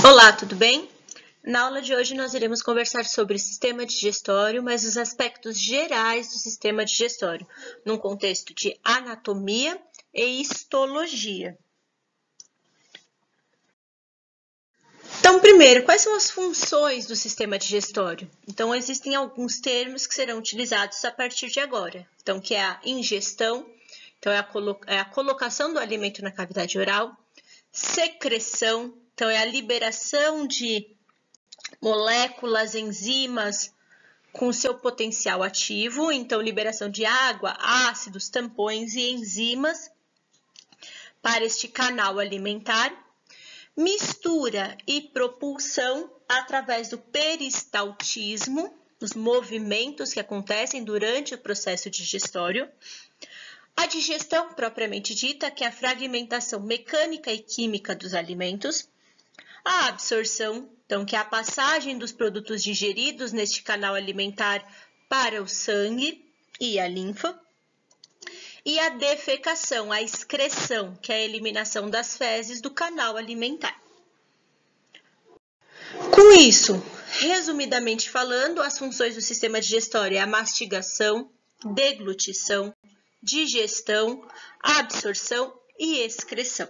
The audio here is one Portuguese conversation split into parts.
Olá, tudo bem? Na aula de hoje nós iremos conversar sobre o sistema digestório, mas os aspectos gerais do sistema digestório, num contexto de anatomia e histologia. Então, primeiro, quais são as funções do sistema digestório? Então, existem alguns termos que serão utilizados a partir de agora. Então, que é a ingestão, então é a colocação do alimento na cavidade oral, secreção, então é a liberação de moléculas, enzimas com seu potencial ativo, então liberação de água, ácidos, tampões e enzimas para este canal alimentar. Mistura e propulsão através do peristaltismo, os movimentos que acontecem durante o processo digestório. A digestão propriamente dita, que é a fragmentação mecânica e química dos alimentos. A absorção, então, que é a passagem dos produtos digeridos neste canal alimentar para o sangue e a linfa. E a defecação, a excreção, que é a eliminação das fezes do canal alimentar. Com isso, resumidamente falando, as funções do sistema digestório é a mastigação, deglutição, digestão, absorção e excreção.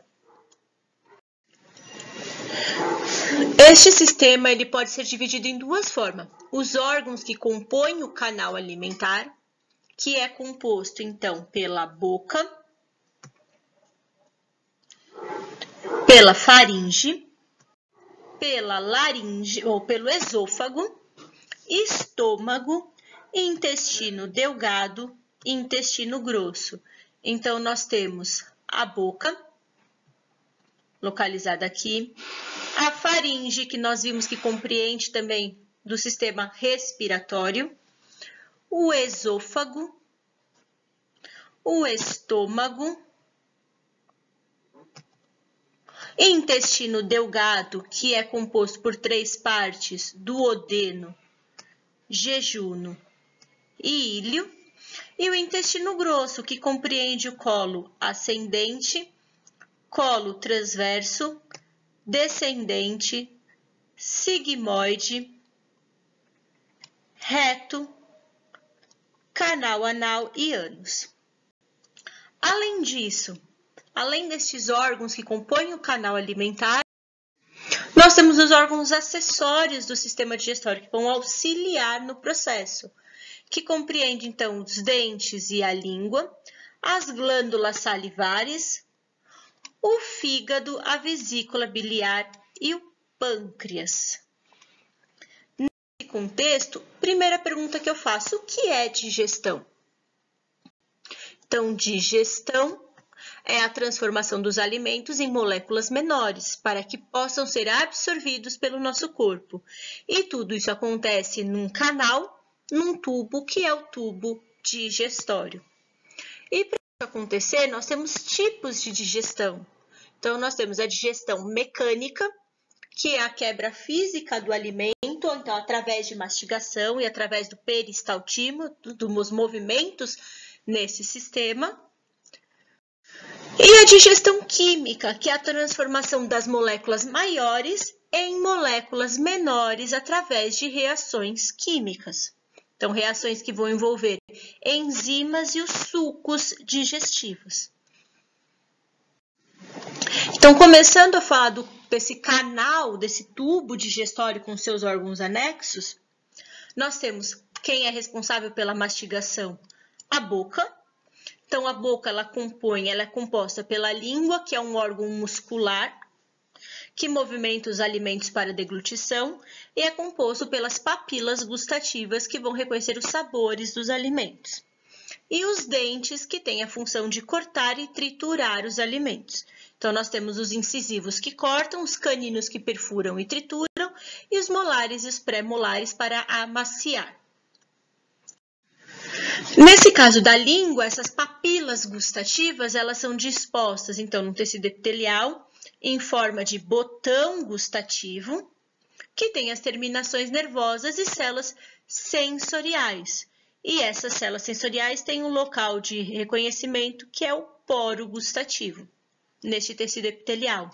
Este sistema ele pode ser dividido em duas formas. Os órgãos que compõem o canal alimentar, que é composto, então, pela boca, pela faringe, pela laringe ou pelo esôfago, estômago, intestino delgado e intestino grosso. Então, nós temos a boca, localizada aqui, a faringe, que nós vimos que compreende também do sistema respiratório, o esôfago, o estômago, intestino delgado, que é composto por três partes, duodeno, jejuno e íleo, e o intestino grosso, que compreende o colo ascendente, colo transverso, descendente, sigmoide, reto, canal anal e ânus. Além disso, além destes órgãos que compõem o canal alimentar, nós temos os órgãos acessórios do sistema digestório, que vão auxiliar no processo, que compreende, então, os dentes e a língua, as glândulas salivares, o fígado, a vesícula biliar e o pâncreas. Nesse contexto, primeira pergunta que eu faço, o que é digestão? Então, digestão é a transformação dos alimentos em moléculas menores para que possam ser absorvidos pelo nosso corpo. E tudo isso acontece num canal, num tubo, que é o tubo digestório. E para isso acontecer, nós temos tipos de digestão. Então, nós temos a digestão mecânica, que é a quebra física do alimento, então, através de mastigação e através do peristaltismo, dos movimentos nesse sistema. E a digestão química, que é a transformação das moléculas maiores em moléculas menores através de reações químicas. Então, reações que vão envolver enzimas e os sucos digestivos. Então, começando a falar desse canal, desse tubo digestório com seus órgãos anexos, nós temos quem é responsável pela mastigação? A boca. Então, a boca ela é composta pela língua, que é um órgão muscular, que movimenta os alimentos para deglutição, e é composto pelas papilas gustativas, que vão reconhecer os sabores dos alimentos. E os dentes, que têm a função de cortar e triturar os alimentos. Então, nós temos os incisivos que cortam, os caninos que perfuram e trituram, e os molares e os pré-molares para amaciar. Nesse caso da língua, essas papilas gustativas, elas são dispostas, então, no tecido epitelial, em forma de botão gustativo, que tem as terminações nervosas e células sensoriais. E essas células sensoriais têm um local de reconhecimento, que é o poro gustativo, neste tecido epitelial.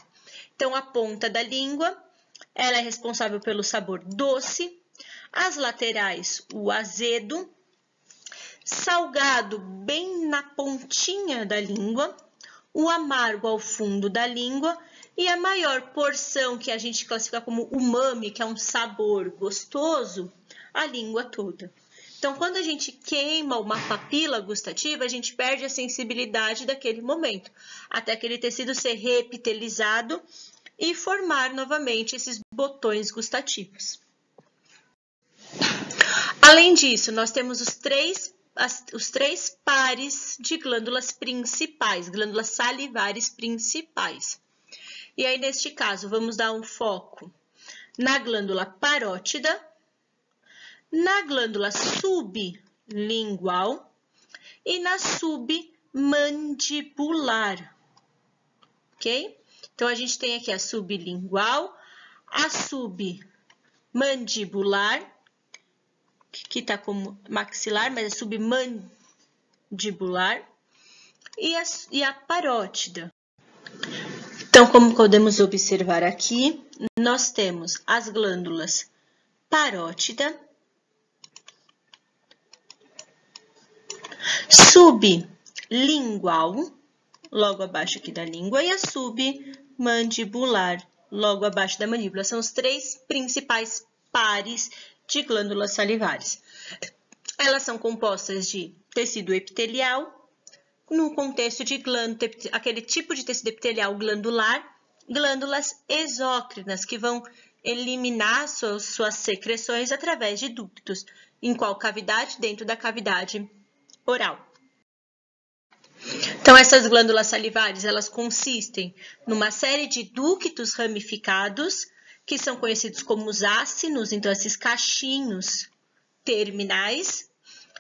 Então, a ponta da língua Ela é responsável pelo sabor doce, as laterais, o azedo, salgado bem na pontinha da língua, o amargo ao fundo da língua e a maior porção que a gente classifica como umami, que é um sabor gostoso, a língua toda. Então, quando a gente queima uma papila gustativa, a gente perde a sensibilidade daquele momento, até aquele tecido ser reepitelizado e formar novamente esses botões gustativos. Além disso, nós temos os três pares de glândulas principais, glândulas salivares principais. E aí, neste caso, vamos dar um foco na glândula parótida, na glândula sublingual e na submandibular, ok? Então, a gente tem aqui a sublingual, a submandibular, que está como maxilar, mas é submandibular, e a parótida. Então, como podemos observar aqui, nós temos as glândulas parótida, sublingual, logo abaixo aqui da língua, e a submandibular, logo abaixo da mandíbula. São os três principais pares de glândulas salivares. Elas são compostas de tecido epitelial, no contexto de glândula, aquele tipo de tecido epitelial glandular, glândulas exócrinas, que vão eliminar suas secreções através de ductos. Em qual cavidade? Dentro da cavidade oral. Então, essas glândulas salivares, elas consistem numa série de ductos ramificados, que são conhecidos como os ácinos, então esses cachinhos terminais,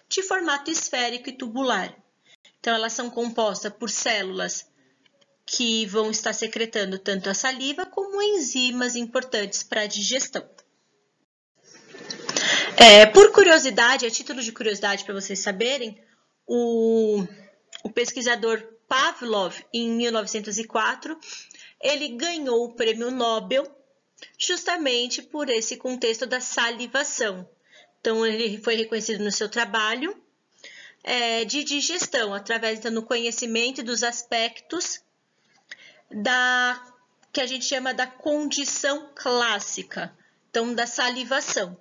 de formato esférico e tubular. Então, elas são compostas por células que vão estar secretando tanto a saliva como enzimas importantes para a digestão. Por curiosidade, a título de curiosidade para vocês saberem, o pesquisador Pavlov, em 1904, ele ganhou o prêmio Nobel justamente por esse contexto da salivação. Então, ele foi reconhecido no seu trabalho de digestão, através do conhecimento dos aspectos que a gente chama da condição clássica, então da salivação.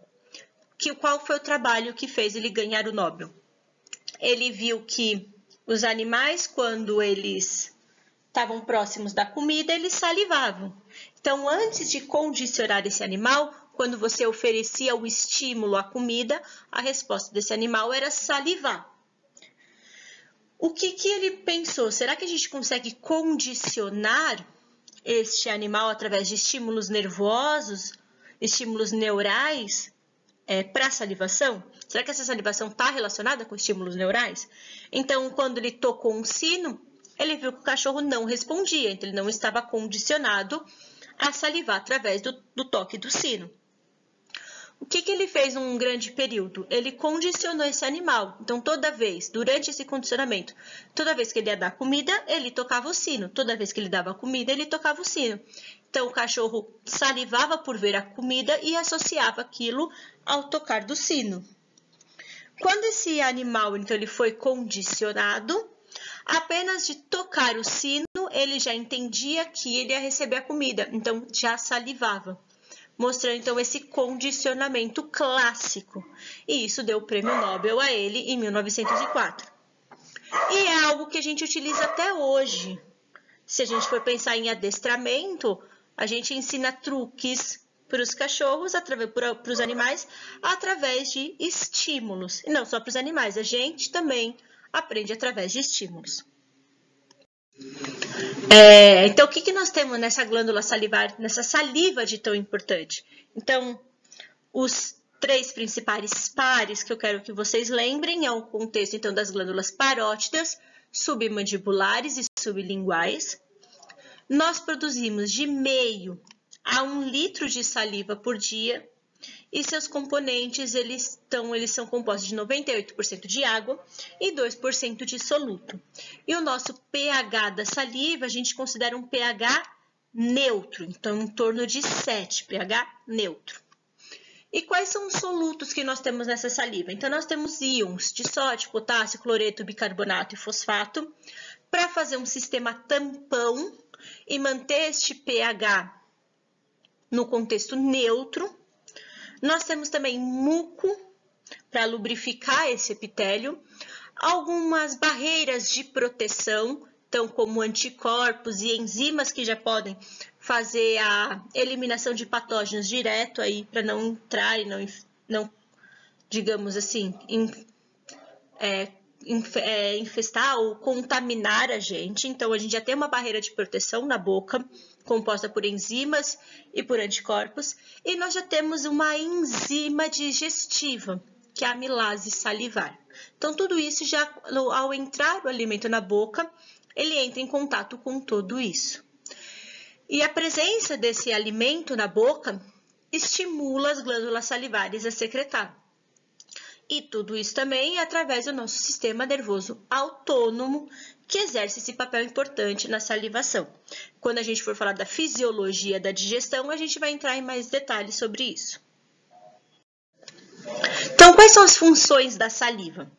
Qual foi o trabalho que fez ele ganhar o Nobel? Ele viu que os animais, quando eles estavam próximos da comida, eles salivavam. Então, antes de condicionar esse animal, quando você oferecia o estímulo à comida, a resposta desse animal era salivar. O que ele pensou? Será que a gente consegue condicionar este animal através de estímulos nervosos, estímulos neurais, para a salivação? Será que essa salivação está relacionada com estímulos neurais? Então, quando ele tocou um sino, ele viu que o cachorro não respondia, então ele não estava condicionado a salivar através do toque do sino. O que ele fez num grande período? Ele condicionou esse animal. Então, toda vez, durante esse condicionamento, toda vez que ele ia dar comida, ele tocava o sino. Toda vez que ele dava comida, ele tocava o sino. Então, o cachorro salivava por ver a comida e associava aquilo ao tocar do sino. Quando esse animal, então, ele foi condicionado, apenas de tocar o sino, ele já entendia que ele ia receber a comida. Então, já salivava, mostrando então esse condicionamento clássico. E isso deu o prêmio Nobel a ele em 1904. E é algo que a gente utiliza até hoje. Se a gente for pensar em adestramento, a gente ensina truques para os cachorros, para os animais, através de estímulos. E não só para os animais, a gente também aprende através de estímulos. Então, o que nós temos nessa glândula salivar, nessa saliva de tão importante? Então, os três principais pares que eu quero que vocês lembrem é o contexto então, das glândulas parótidas, submandibulares e sublinguais. Nós produzimos de meio a 1 litro de saliva por dia e seus componentes eles são compostos de 98% de água e 2% de soluto. E o nosso pH da saliva, a gente considera um pH neutro, então em torno de 7, pH neutro. E quais são os solutos que nós temos nessa saliva? Então, nós temos íons de sódio, potássio, cloreto, bicarbonato e fosfato para fazer um sistema tampão e manter este pH no contexto neutro. Nós temos também muco para lubrificar esse epitélio, algumas barreiras de proteção, então como anticorpos e enzimas que já podem fazer a eliminação de patógenos direto aí para não entrar e não digamos assim, infestar ou contaminar a gente. Então a gente já tem uma barreira de proteção na boca, composta por enzimas e por anticorpos, e nós já temos uma enzima digestiva, que é a amilase salivar. Então tudo isso já ao entrar o alimento na boca, ele entra em contato com tudo isso. E a presença desse alimento na boca estimula as glândulas salivares a secretar. E tudo isso também é através do nosso sistema nervoso autônomo, que exerce esse papel importante na salivação. Quando a gente for falar da fisiologia da digestão, a gente vai entrar em mais detalhes sobre isso. Então, quais são as funções da saliva?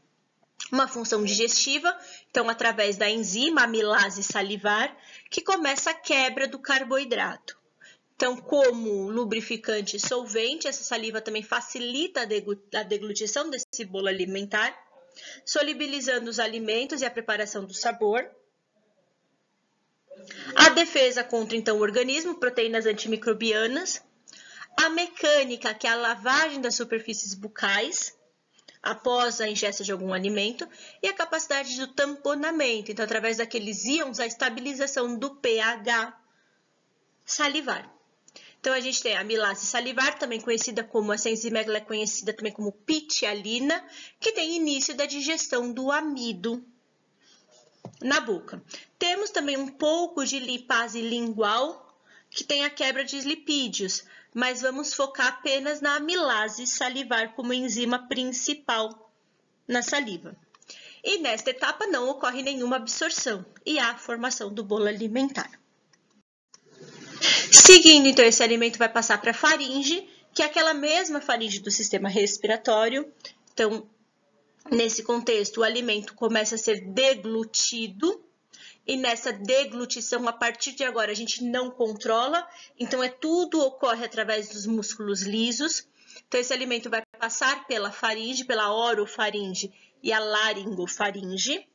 Uma função digestiva, então através da enzima amilase salivar, que começa a quebra do carboidrato. Então, como lubrificante e solvente, essa saliva também facilita a deglutição desse bolo alimentar, solubilizando os alimentos e a preparação do sabor. A defesa contra, então, o organismo, proteínas antimicrobianas. A mecânica, que é a lavagem das superfícies bucais, após a ingesta de algum alimento, e a capacidade do tamponamento, então, através daqueles íons, a estabilização do pH salivar. Então, a gente tem a amilase salivar, também conhecida como, essa enzima é conhecida também como pitialina, que tem início da digestão do amido na boca. Temos também um pouco de lipase lingual, que tem a quebra de lipídios, mas vamos focar apenas na amilase salivar como enzima principal na saliva. E nesta etapa não ocorre nenhuma absorção e há a formação do bolo alimentar. Seguindo, então, esse alimento vai passar para a faringe, que é aquela mesma faringe do sistema respiratório. Então, nesse contexto, o alimento começa a ser deglutido. E nessa deglutição, a partir de agora, a gente não controla, então tudo ocorre através dos músculos lisos. Então, esse alimento vai passar pela faringe, pela orofaringe e a laringofaringe.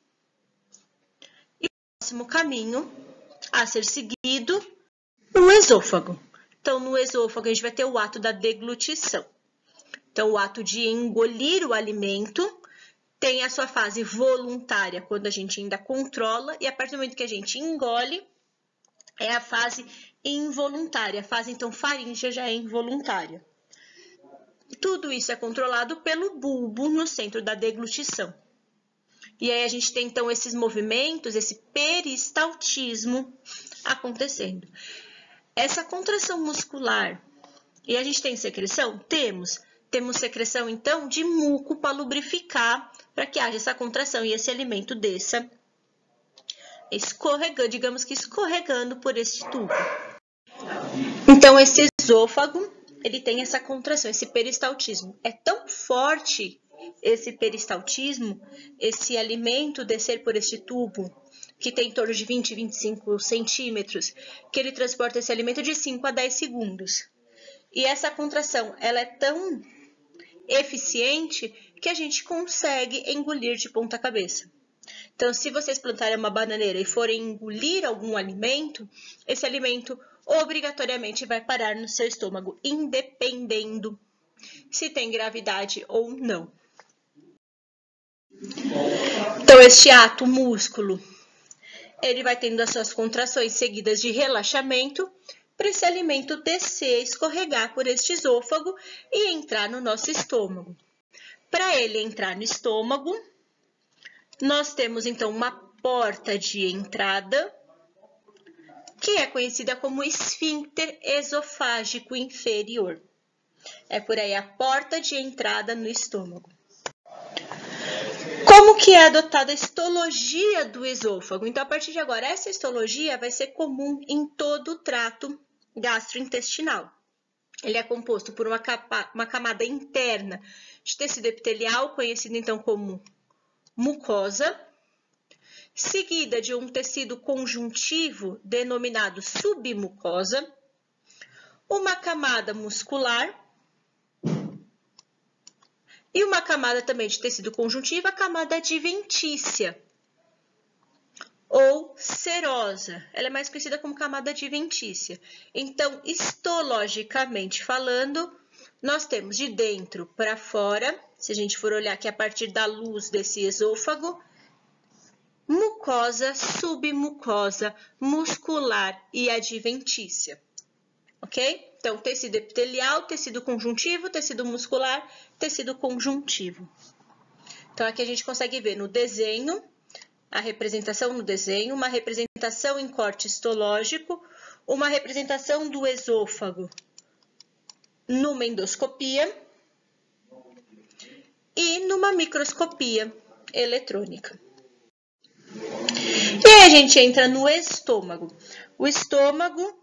E o próximo caminho a ser seguido no esôfago. Então, no esôfago, a gente vai ter o ato da deglutição. Então, o ato de engolir o alimento tem a sua fase voluntária, quando a gente ainda controla, e a partir do momento que a gente engole, é a fase involuntária. A fase, então, faríngea já é involuntária. Tudo isso é controlado pelo bulbo no centro da deglutição. E aí a gente tem, então, esses movimentos, esse peristaltismo acontecendo. Essa contração muscular, e a gente tem secreção? Temos secreção, então, de muco para lubrificar, para que haja essa contração e esse alimento desça escorregando, digamos que escorregando por este tubo. Então, esse esôfago, ele tem essa contração, esse peristaltismo. É tão forte esse peristaltismo, esse alimento descer por este tubo, que tem em torno de 20 a 25 centímetros, que ele transporta esse alimento de 5 a 10 segundos. E essa contração, ela é tão eficiente que a gente consegue engolir de ponta cabeça. Então, se vocês plantarem uma bananeira e forem engolir algum alimento, esse alimento obrigatoriamente vai parar no seu estômago, independendo se tem gravidade ou não. Então, este ato músculo, ele vai tendo as suas contrações seguidas de relaxamento, para esse alimento descer, escorregar por este esôfago e entrar no nosso estômago. Para ele entrar no estômago, nós temos então uma porta de entrada, que é conhecida como esfíncter esofágico inferior. É por aí a porta de entrada no estômago. Como Como que é adotada a histologia do esôfago? Então, a partir de agora, essa histologia vai ser comum em todo o trato gastrointestinal. Ele é composto por uma camada interna de tecido epitelial, conhecido então como mucosa, seguida de um tecido conjuntivo denominado submucosa, uma camada muscular e uma camada também de tecido conjuntivo, a camada adventícia ou serosa. Ela é mais conhecida como camada adventícia. Então, histologicamente falando, nós temos de dentro para fora, se a gente for olhar aqui a partir da luz desse esôfago, mucosa, submucosa, muscular e adventícia. Ok? Então, tecido epitelial, tecido conjuntivo, tecido muscular, tecido conjuntivo. Então, aqui a gente consegue ver no desenho, a representação no desenho, uma representação em corte histológico, uma representação do esôfago numa endoscopia e numa microscopia eletrônica. E aí a gente entra no estômago. O estômago,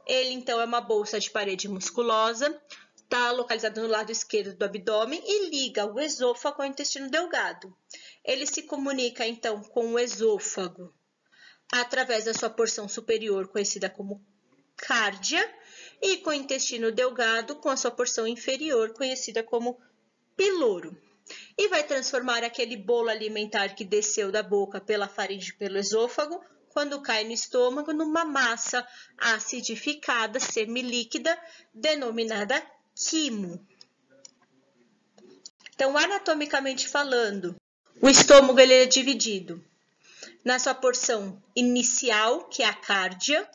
ele então é uma bolsa de parede musculosa, está localizado no lado esquerdo do abdômen e liga o esôfago ao intestino delgado. Ele se comunica então com o esôfago através da sua porção superior, conhecida como cárdia, e com o intestino delgado com a sua porção inferior, conhecida como piloro. E vai transformar aquele bolo alimentar que desceu da boca pela faringe e pelo esôfago, quando cai no estômago, numa massa acidificada, semilíquida, denominada quimo. Então, anatomicamente falando, o estômago ele é dividido na sua porção inicial, que é a cárdia,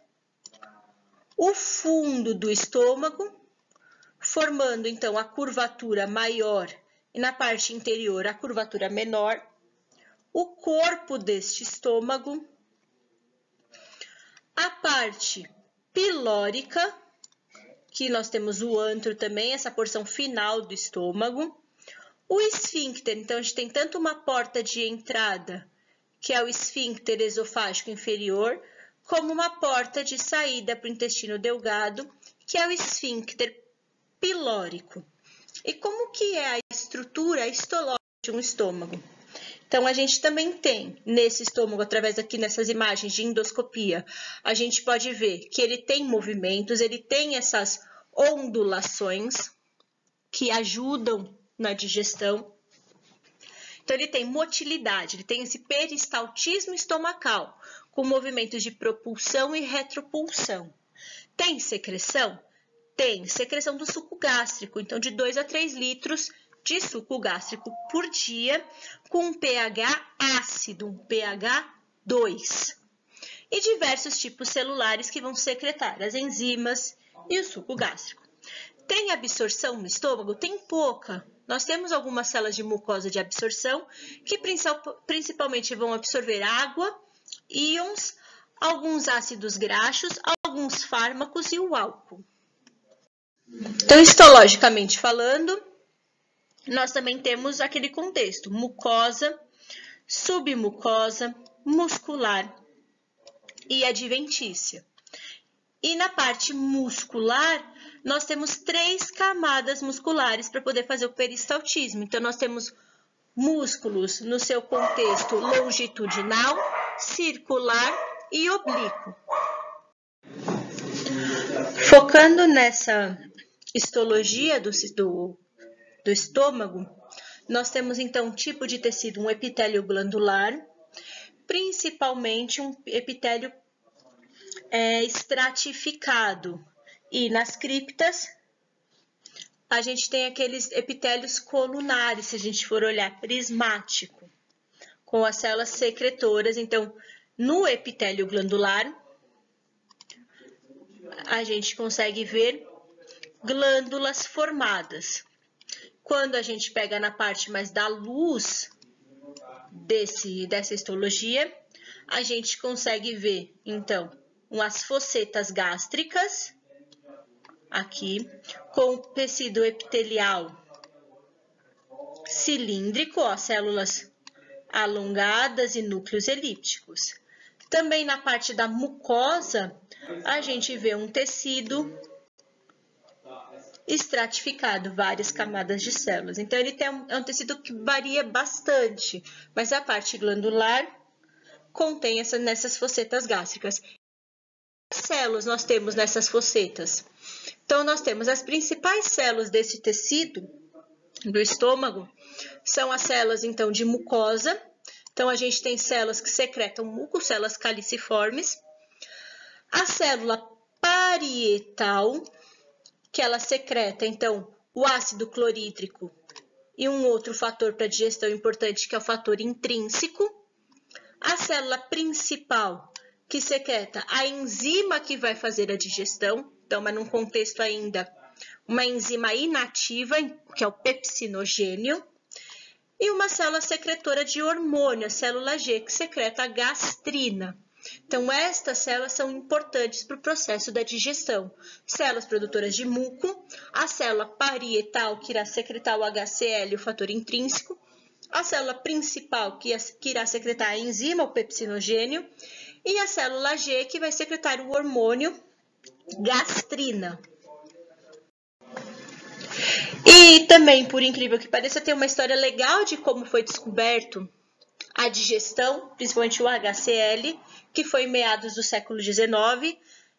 o fundo do estômago, formando então a curvatura maior e na parte interior a curvatura menor, o corpo deste estômago, a parte pilórica, que nós temos o antro também, essa porção final do estômago, o esfíncter, então a gente tem tanto uma porta de entrada, que é o esfíncter esofágico inferior, como uma porta de saída para o intestino delgado, que é o esfíncter pilórico. E como que é a estrutura histológica de um estômago? Então, a gente também tem nesse estômago, através aqui nessas imagens de endoscopia, a gente pode ver que ele tem movimentos, ele tem essas ondulações que ajudam na digestão. Então, ele tem motilidade, ele tem esse peristaltismo estomacal, com movimentos de propulsão e retropulsão. Tem secreção? Tem secreção do suco gástrico, então de 2 a 3 litros de suco gástrico por dia, com um pH ácido, um pH 2. E diversos tipos celulares que vão secretar as enzimas e o suco gástrico. Tem absorção no estômago? Tem pouca. Nós temos algumas células de mucosa de absorção que principalmente vão absorver água, íons, alguns ácidos graxos, alguns fármacos e o álcool. Então, histologicamente falando, nós também temos aquele contexto, mucosa, submucosa, muscular e adventícia. E na parte muscular, nós temos 3 camadas musculares para poder fazer o peristaltismo. Então, nós temos músculos no seu contexto longitudinal, circular e oblíquo. Focando nessa histologia do estômago, nós temos então um tipo de tecido, um epitélio glandular, principalmente um epitélio estratificado. E nas criptas, a gente tem aqueles epitélios colunares, se a gente for olhar, prismático, com as células secretoras. Então, no epitélio glandular, a gente consegue ver glândulas formadas. Quando a gente pega na parte mais da luz dessa histologia, a gente consegue ver, então, umas fossetas gástricas, aqui, com tecido epitelial cilíndrico, ó, células alongadas e núcleos elípticos. Também na parte da mucosa, a gente vê um tecido estratificado, várias camadas de células. Então, ele é um tecido que varia bastante, mas a parte glandular contém nessas fossetas gástricas. Quais células nós temos nessas fossetas? Então, nós temos as principais células desse tecido, do estômago, são as células, então, de mucosa. Então, a gente tem células que secretam muco, células caliciformes. A célula parietal, que ela secreta, então, o ácido clorídrico e um outro fator para digestão importante, que é o fator intrínseco. A célula principal, que secreta a enzima que vai fazer a digestão, então, mas num contexto ainda, uma enzima inativa, que é o pepsinogênio. E uma célula secretora de hormônio, a célula G, que secreta a gastrina. Então, estas células são importantes para o processo da digestão. Células produtoras de muco, a célula parietal, que irá secretar o HCl, o fator intrínseco, a célula principal, que irá secretar a enzima, o pepsinogênio, e a célula G, que vai secretar o hormônio gastrina. E também, por incrível que pareça, tem uma história legal de como foi descoberto a digestão, principalmente o HCl, que foi em meados do século XIX,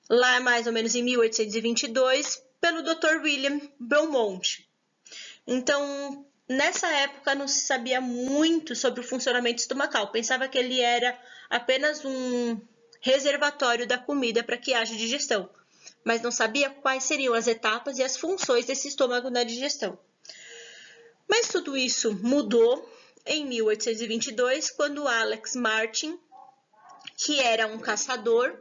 lá mais ou menos em 1822, pelo Dr. William Beaumont. Então, nessa época não se sabia muito sobre o funcionamento estomacal, pensava que ele era apenas um reservatório da comida para que haja digestão, mas não sabia quais seriam as etapas e as funções desse estômago na digestão. Mas tudo isso mudou em 1822, quando Alex Martin, que era um caçador,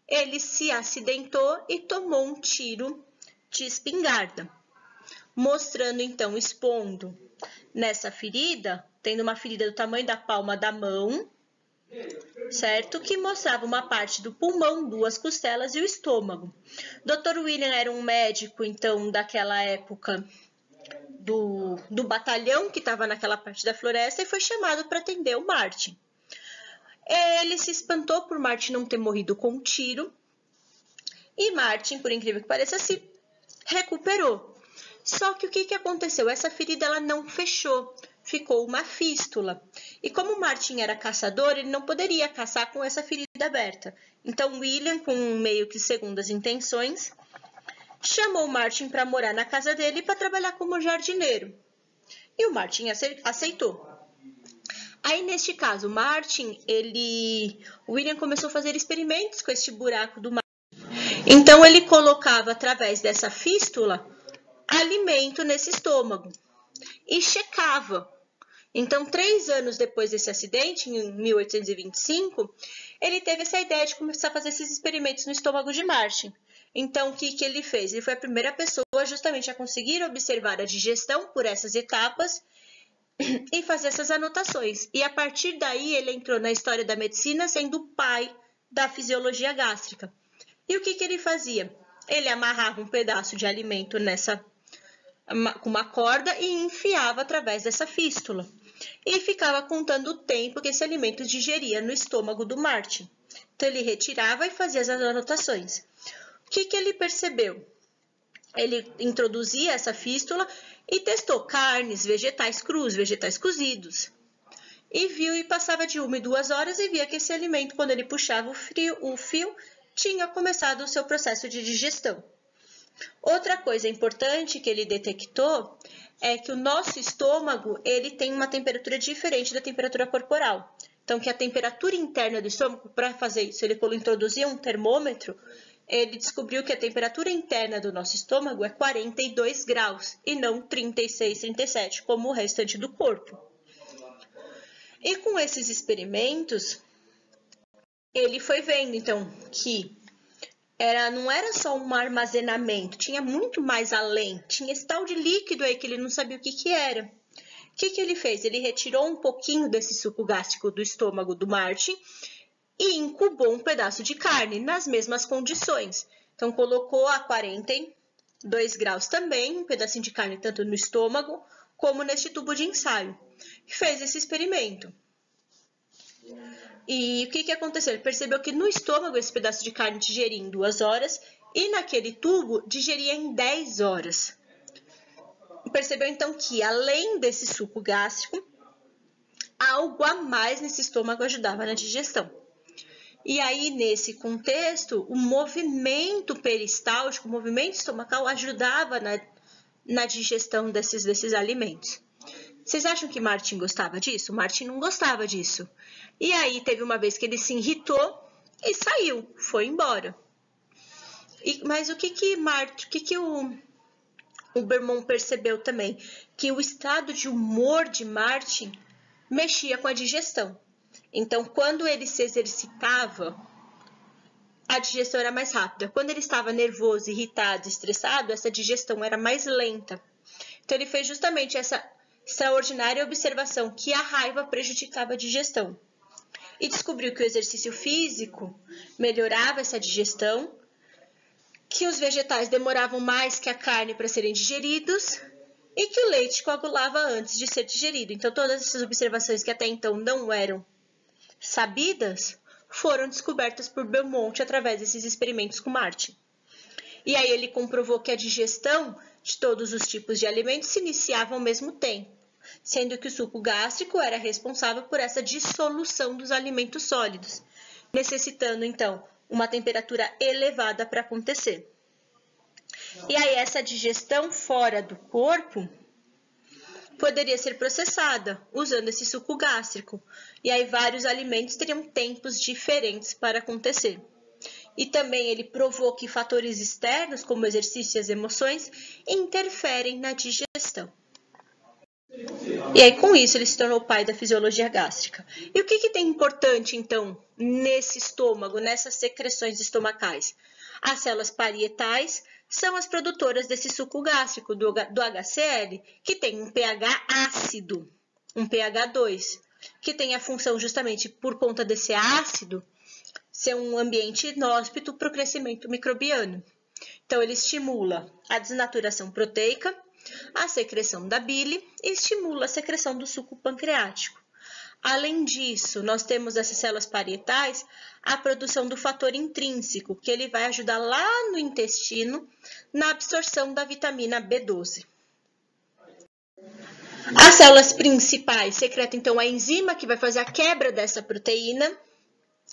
ele se acidentou e tomou um tiro de espingarda, mostrando então, expondo nessa ferida, tendo uma ferida do tamanho da palma da mão, certo? Que mostrava uma parte do pulmão, 2 costelas e o estômago. Dr. William era um médico, então, daquela época, do batalhão que estava naquela parte da floresta e foi chamado para atender o Martin. Ele se espantou por Martin não ter morrido com um tiro e Martin, por incrível que pareça, se recuperou. Só que o que aconteceu? Essa ferida ela não fechou, ficou uma fístula. E como Martin era caçador, ele não poderia caçar com essa ferida aberta. Então William, com meio que segundas intenções, chamou Martin para morar na casa dele para trabalhar como jardineiro. E o Martin aceitou. Aí, neste caso, William começou a fazer experimentos com este buraco do Martin. Então, ele colocava, através dessa fístula, alimento nesse estômago e checava. Então, 3 anos depois desse acidente, em 1825, ele teve essa ideia de começar a fazer esses experimentos no estômago de Martin. Então, o que ele fez? Ele foi a primeira pessoa justamente a conseguir observar a digestão por essas etapas e fazer essas anotações. E a partir daí, ele entrou na história da medicina sendo o pai da fisiologia gástrica. E o que ele fazia? Ele amarrava um pedaço de alimento com uma corda e enfiava através dessa fístula. E ficava contando o tempo que esse alimento digeria no estômago do Martin. Então, ele retirava e fazia as anotações. O que ele percebeu? Ele introduzia essa fístula e testou carnes, vegetais crus, vegetais cozidos. E viu e passava de 1 e 2 horas e via que esse alimento, quando ele puxava o fio, tinha começado o seu processo de digestão. Outra coisa importante que ele detectou é que o nosso estômago ele tem uma temperatura diferente da temperatura corporal. Então, que a temperatura interna do estômago, para fazer isso, ele introduzia um termômetro, ele descobriu que a temperatura interna do nosso estômago é 42 graus e não 36, 37, como o restante do corpo. E com esses experimentos, ele foi vendo, então, que não era só um armazenamento, tinha muito mais além, tinha esse tal de líquido aí que ele não sabia o que era. O que ele fez? Ele retirou um pouquinho desse suco gástrico do estômago do Martin e incubou um pedaço de carne nas mesmas condições. Então, colocou a 42 graus também, um pedacinho de carne tanto no estômago como neste tubo de ensaio. Fez esse experimento. E o que aconteceu? Ele percebeu que no estômago esse pedaço de carne digeria em 2 horas e naquele tubo digeria em 10 horas. Percebeu então que, além desse suco gástrico, algo a mais nesse estômago ajudava na digestão. E aí, nesse contexto, o movimento peristáltico, o movimento estomacal ajudava na digestão desses alimentos. Vocês acham que Martin gostava disso? Martin não gostava disso. E aí, teve uma vez que ele se irritou e saiu, foi embora. Mas o que o Bermond percebeu também? Que o estado de humor de Martin mexia com a digestão. Então, quando ele se exercitava, a digestão era mais rápida. Quando ele estava nervoso, irritado, estressado, essa digestão era mais lenta. Então, ele fez justamente essa extraordinária observação que a raiva prejudicava a digestão. E descobriu que o exercício físico melhorava essa digestão, que os vegetais demoravam mais que a carne para serem digeridos e que o leite coagulava antes de ser digerido. Então, todas essas observações que até então não eram sabidas foram descobertas por Belmonte através desses experimentos com Martin. E aí ele comprovou que a digestão de todos os tipos de alimentos se iniciava ao mesmo tempo, sendo que o suco gástrico era responsável por essa dissolução dos alimentos sólidos, necessitando então uma temperatura elevada para acontecer. E aí essa digestão fora do corpo poderia ser processada usando esse suco gástrico. E aí vários alimentos teriam tempos diferentes para acontecer. E também ele provou que fatores externos, como o exercício e as emoções, interferem na digestão. E aí, com isso, ele se tornou o pai da fisiologia gástrica. E o que tem importante, então, nesse estômago, nessas secreções estomacais? As células parietais são as produtoras desse suco gástrico, do HCl, que tem um pH ácido, um pH 2, que tem a função justamente por conta desse ácido, ser um ambiente inóspito para o crescimento microbiano. Então, ele estimula a desnaturação proteica, a secreção da bile e estimula a secreção do suco pancreático. Além disso, nós temos essas células parietais a produção do fator intrínseco, que ele vai ajudar lá no intestino na absorção da vitamina B12. As células principais secretam então a enzima que vai fazer a quebra dessa proteína.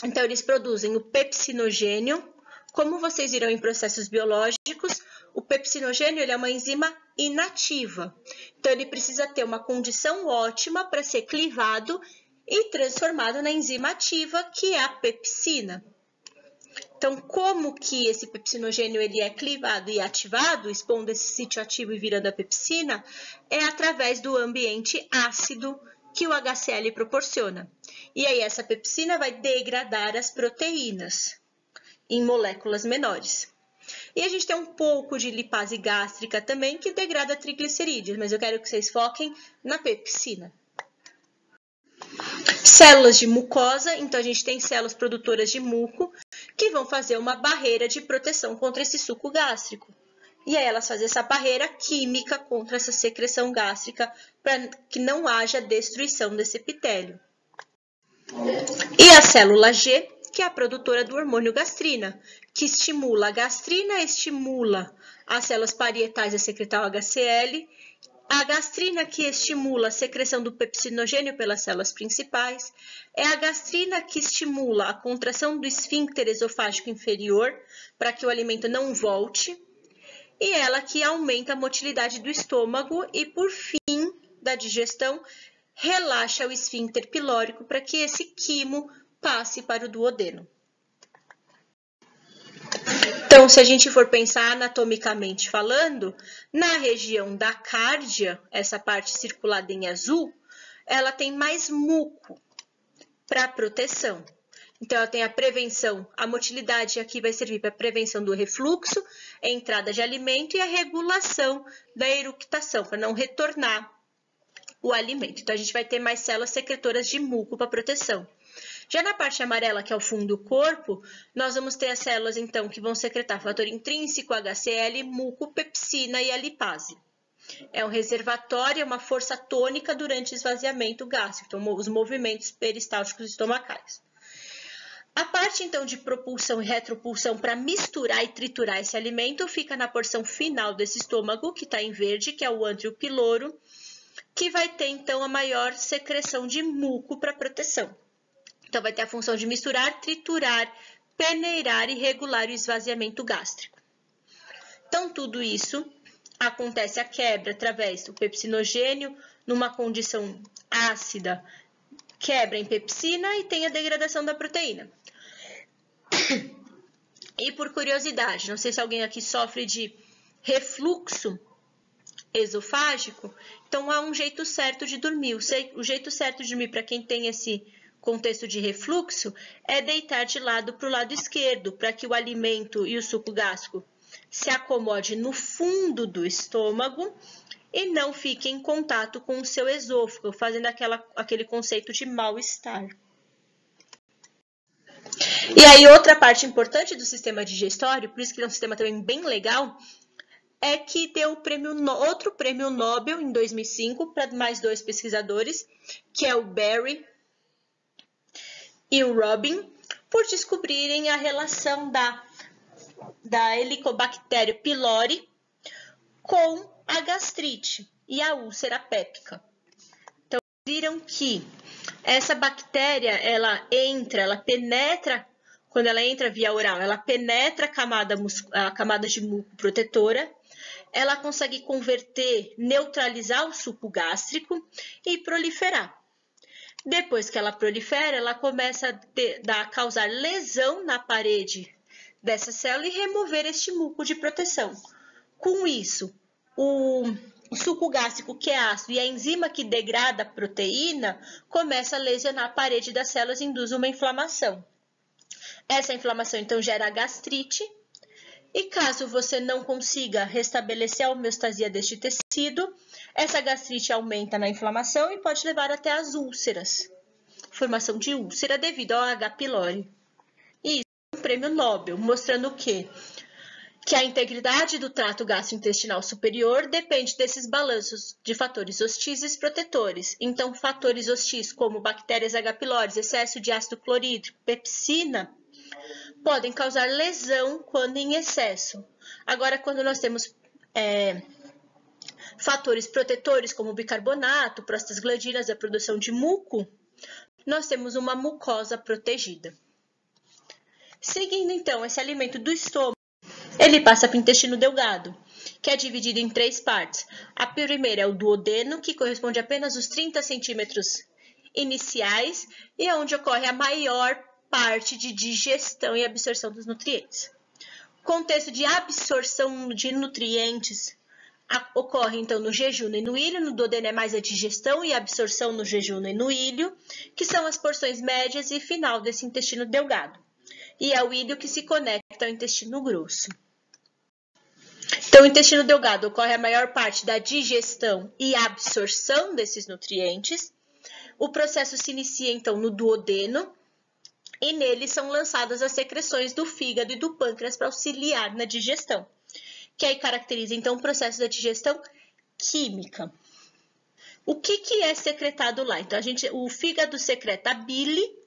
Então, eles produzem o pepsinogênio. Como vocês viram em processos biológicos, o pepsinogênio ele é uma enzima inativa. Então, ele precisa ter uma condição ótima para ser clivado e transformado na enzima ativa, que é a pepsina. Então, como que esse pepsinogênio ele é clivado e ativado, expondo esse sítio ativo e virando a pepsina, é através do ambiente ácido que o HCl proporciona. E aí essa pepsina vai degradar as proteínas em moléculas menores. E a gente tem um pouco de lipase gástrica também, que degrada triglicerídeos, mas eu quero que vocês foquem na pepsina. Células de mucosa, então a gente tem células produtoras de muco, que vão fazer uma barreira de proteção contra esse suco gástrico. E aí elas fazem essa barreira química contra essa secreção gástrica, para que não haja destruição desse epitélio. E a célula G, que é a produtora do hormônio gastrina, que estimula a gastrina, estimula as células parietais a secretar o HCl, a gastrina que estimula a secreção do pepsinogênio pelas células principais, é a gastrina que estimula a contração do esfíncter esofágico inferior para que o alimento não volte, e ela que aumenta a motilidade do estômago e, por fim da digestão, relaxa o esfíncter pilórico para que esse quimo passe para o duodeno. Então, se a gente for pensar anatomicamente falando, na região da cárdia, essa parte circulada em azul, ela tem mais muco para proteção. Então, ela tem a prevenção, a motilidade aqui vai servir para a prevenção do refluxo, a entrada de alimento e a regulação da eructação, para não retornar o alimento. Então, a gente vai ter mais células secretoras de muco para proteção. Já na parte amarela, que é o fundo do corpo, nós vamos ter as células, então, que vão secretar fator intrínseco, HCl, muco, pepsina e a lipase. É um reservatório, é uma força tônica durante o esvaziamento gástrico, então os movimentos peristálticos estomacais. A parte, então, de propulsão e retropulsão para misturar e triturar esse alimento fica na porção final desse estômago, que está em verde, que é o ântrio piloro, que vai ter, então, a maior secreção de muco para proteção. Então, vai ter a função de misturar, triturar, peneirar e regular o esvaziamento gástrico. Então, tudo isso acontece a quebra através do pepsinogênio, numa condição ácida, quebra em pepsina e tem a degradação da proteína. E por curiosidade, não sei se alguém aqui sofre de refluxo esofágico, então há um jeito certo de dormir. O jeito certo de dormir para quem tem esse contexto de refluxo é deitar de lado para o lado esquerdo, para que o alimento e o suco gástrico se acomode no fundo do estômago e não fique em contato com o seu esôfago, fazendo aquele conceito de mal-estar. E aí, outra parte importante do sistema digestório, por isso que é um sistema também bem legal, é que deu outro prêmio Nobel em 2005 para mais 2 pesquisadores, que é o Berry e o Robin, por descobrirem a relação da Helicobacter pylori com a gastrite e a úlcera péptica. Então, viram que essa bactéria, ela penetra, quando ela entra via oral, ela penetra a camada de muco protetora, ela consegue converter, neutralizar o suco gástrico e proliferar. Depois que ela prolifera, ela começa a causar lesão na parede dessa célula e remover este muco de proteção. Com isso, o suco gástrico, que é ácido, e a enzima que degrada a proteína, começa a lesionar a parede das células e induz uma inflamação. Essa inflamação, então, gera gastrite, e caso você não consiga restabelecer a homeostasia deste tecido, essa gastrite aumenta na inflamação e pode levar até às úlceras, formação de úlcera devido ao H. pylori. E isso é um prêmio Nobel, mostrando o quê? Que a integridade do trato gastrointestinal superior depende desses balanços de fatores hostis e protetores. Então, fatores hostis como bactérias H. pylori, excesso de ácido clorídrico, pepsina, podem causar lesão quando em excesso. Agora, quando nós temos fatores protetores como bicarbonato, prostaglandinas, a produção de muco, nós temos uma mucosa protegida. Seguindo, então, esse alimento do estômago, ele passa para o intestino delgado, que é dividido em 3 partes. A primeira é o duodeno, que corresponde a apenas os 30 centímetros iniciais e é onde ocorre a maior parte de digestão e absorção dos nutrientes. O contexto de absorção de nutrientes ocorre, então, no jejum e no ilho. No duodeno é mais a digestão e a absorção no jejum e no ilho, que são as porções médias e final desse intestino delgado. E é o ilho que se conecta ao intestino grosso. Então, o intestino delgado ocorre a maior parte da digestão e absorção desses nutrientes. O processo se inicia, então, no duodeno, e nele são lançadas as secreções do fígado e do pâncreas para auxiliar na digestão, que aí caracteriza, então, o processo da digestão química. O que é secretado lá? Então, o fígado secreta a bile,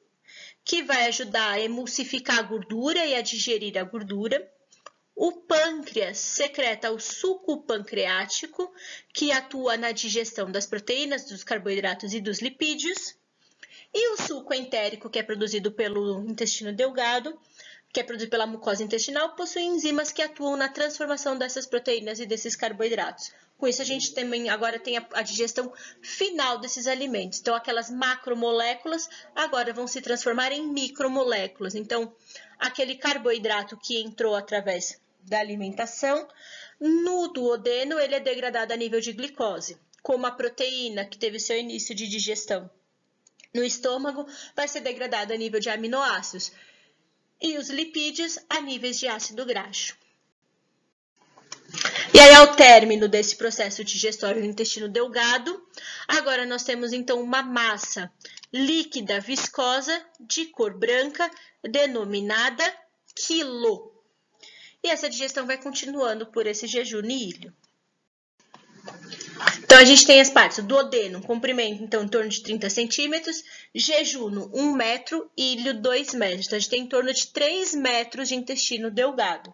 que vai ajudar a emulsificar a gordura e a digerir a gordura. O pâncreas secreta o suco pancreático, que atua na digestão das proteínas, dos carboidratos e dos lipídios. E o suco entérico, que é produzido pelo intestino delgado, que é produzido pela mucosa intestinal, possui enzimas que atuam na transformação dessas proteínas e desses carboidratos. Com isso, a gente também agora tem a digestão final desses alimentos. Então, aquelas macromoléculas agora vão se transformar em micromoléculas. Então, aquele carboidrato que entrou através da alimentação, no duodeno ele é degradado a nível de glicose, como a proteína que teve seu início de digestão no estômago vai ser degradado a nível de aminoácidos e os lipídios a níveis de ácido graxo. E aí, ao término desse processo digestório no intestino delgado, agora nós temos então uma massa líquida viscosa de cor branca denominada quilo. E essa digestão vai continuando por esse jejum e ilho. Então, a gente tem as partes, o duodeno, comprimento, então, em torno de 30 centímetros, jejuno, 1 metro, ilho, 2 metros. Então, a gente tem em torno de 3 metros de intestino delgado,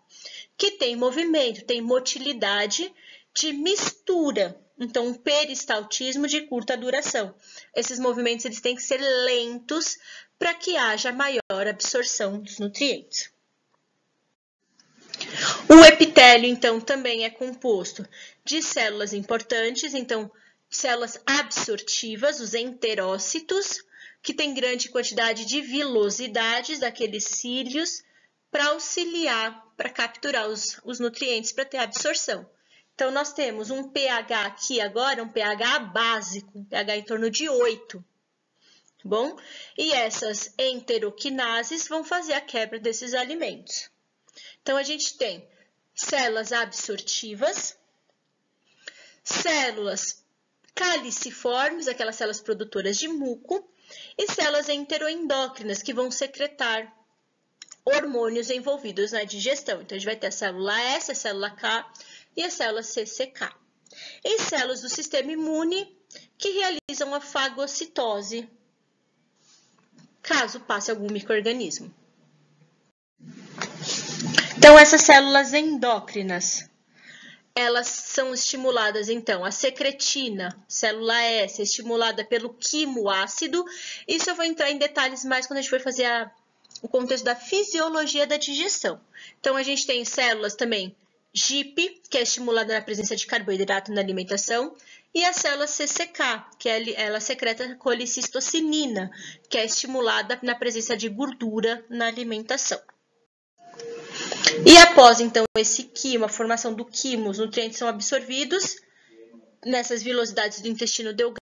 que tem movimento, tem motilidade de mistura. Então, um peristaltismo de curta duração. Esses movimentos eles têm que ser lentos para que haja maior absorção dos nutrientes. O epitélio, então, também é composto de células importantes, então, células absortivas, os enterócitos, que tem grande quantidade de vilosidades daqueles cílios para auxiliar, para capturar os nutrientes para ter absorção. Então, nós temos um pH aqui agora, um pH básico, pH em torno de 8. Bom? E essas enteroquinases vão fazer a quebra desses alimentos. Então, a gente tem células absortivas, células caliciformes, aquelas células produtoras de muco, e células enteroendócrinas, que vão secretar hormônios envolvidos na digestão. Então, a gente vai ter a célula S, a célula K e a célula CCK. E células do sistema imune que realizam a fagocitose, caso passe algum micro-organismo. Então, essas células endócrinas, elas são estimuladas, então, a secretina, célula S, é estimulada pelo quimoácido. Isso eu vou entrar em detalhes mais quando a gente for fazer o contexto da fisiologia da digestão. Então, a gente tem células também GIP, que é estimulada na presença de carboidrato na alimentação, e a célula CCK, que ela secreta colicistocinina, que é estimulada na presença de gordura na alimentação. E após, então, esse quimo, a formação do quimo, os nutrientes são absorvidos nessas vilosidades do intestino delgado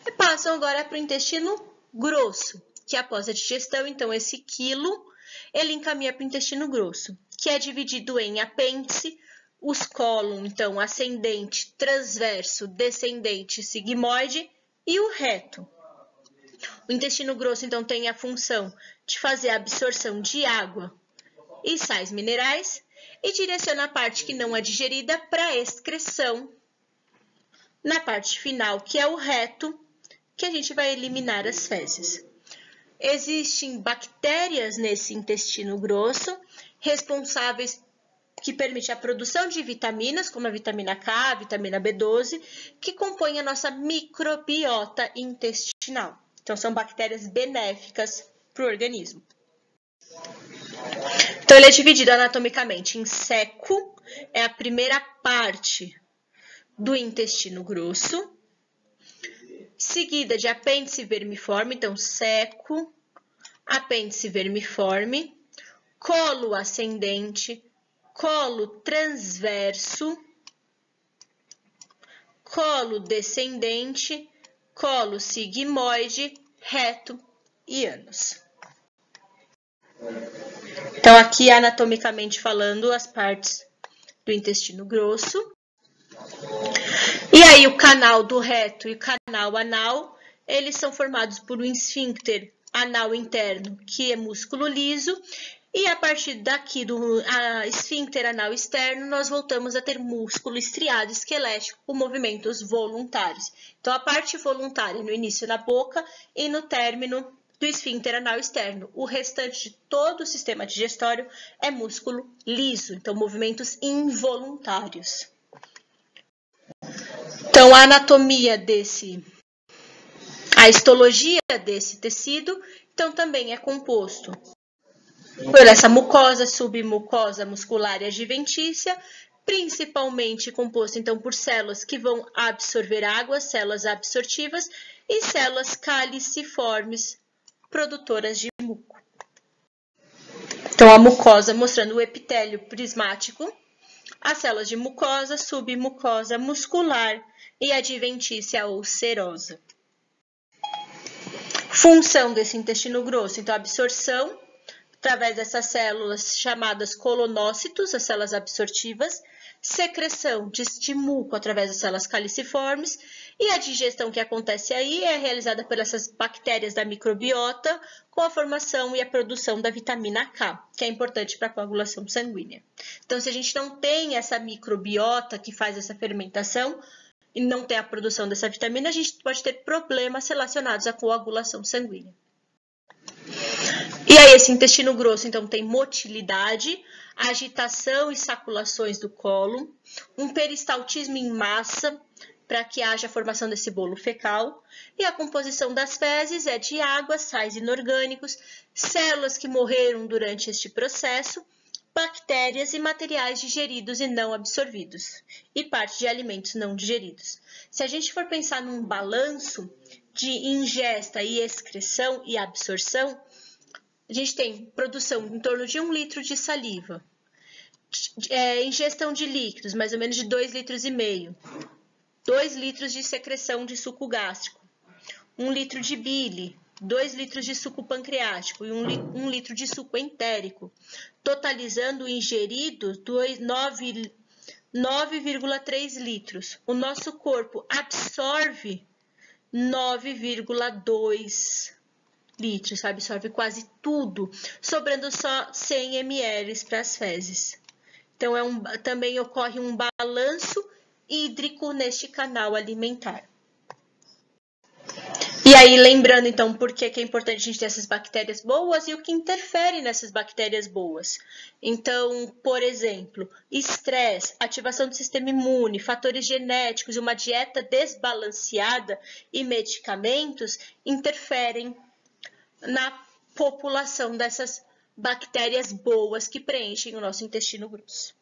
e passam agora para o intestino grosso, que após a digestão, então, esse quilo, ele encaminha para o intestino grosso, que é dividido em apêndice, os cólon, então, ascendente, transverso, descendente, sigmoide e o reto. O intestino grosso, então, tem a função de fazer a absorção de água e sais minerais e direciona a parte que não é digerida para a excreção na parte final, que é o reto, que a gente vai eliminar as fezes. Existem bactérias nesse intestino grosso responsáveis que permitem a produção de vitaminas, como a vitamina K, a vitamina B12, que compõem a nossa microbiota intestinal. Então, são bactérias benéficas para o organismo. Então, ele é dividido anatomicamente em ceco, é a primeira parte do intestino grosso, seguida de apêndice vermiforme, então ceco, apêndice vermiforme, colo ascendente, colo transverso, colo descendente, colo sigmoide, reto e ânus. Então, aqui, anatomicamente falando, as partes do intestino grosso. E aí, o canal do reto e o canal anal, eles são formados por um esfíncter anal interno, que é músculo liso, e a partir daqui do esfíncter anal externo, nós voltamos a ter músculo estriado esquelético com movimentos voluntários. Então, a parte voluntária no início na boca e no término do esfíncter anal externo. O restante de todo o sistema digestório é músculo liso, então movimentos involuntários. Então, a anatomia a histologia desse tecido, então também é composto por essa mucosa, submucosa muscular e adventícia, principalmente composto, então, por células que vão absorver água, células absortivas, e células caliciformes, produtoras de muco. Então, a mucosa mostrando o epitélio prismático, as células de mucosa, submucosa muscular e adventícia ou serosa. Função desse intestino grosso, então, absorção, através dessas células chamadas colonócitos, as células absortivas, secreção de muco através das células caliciformes, e a digestão que acontece aí é realizada por essas bactérias da microbiota, com a formação e a produção da vitamina K, que é importante para a coagulação sanguínea. Então, se a gente não tem essa microbiota que faz essa fermentação, e não tem a produção dessa vitamina, a gente pode ter problemas relacionados à coagulação sanguínea. E aí, esse intestino grosso, então, tem motilidade, agitação e saculações do cólon, um peristaltismo em massa, para que haja a formação desse bolo fecal, e a composição das fezes é de água, sais inorgânicos, células que morreram durante este processo, bactérias e materiais digeridos e não absorvidos, e parte de alimentos não digeridos. Se a gente for pensar num balanço de ingesta e excreção e absorção, a gente tem produção em torno de 1 litro de saliva, ingestão de líquidos, mais ou menos de 2,5 litros, 2 litros de secreção de suco gástrico, 1 litro de bile, 2 litros de suco pancreático e 1 litro de suco entérico, totalizando ingeridos 9,3 litros. O nosso corpo absorve 9,2 litros, absorve quase tudo, sobrando só 100 ml para as fezes. Então, também ocorre um balanço hídrico neste canal alimentar. E aí, lembrando, então, por que é importante a gente ter essas bactérias boas e o que interfere nessas bactérias boas. Então, por exemplo, estresse, ativação do sistema imune, fatores genéticos e uma dieta desbalanceada e medicamentos interferem na população dessas bactérias boas que preenchem o nosso intestino grosso.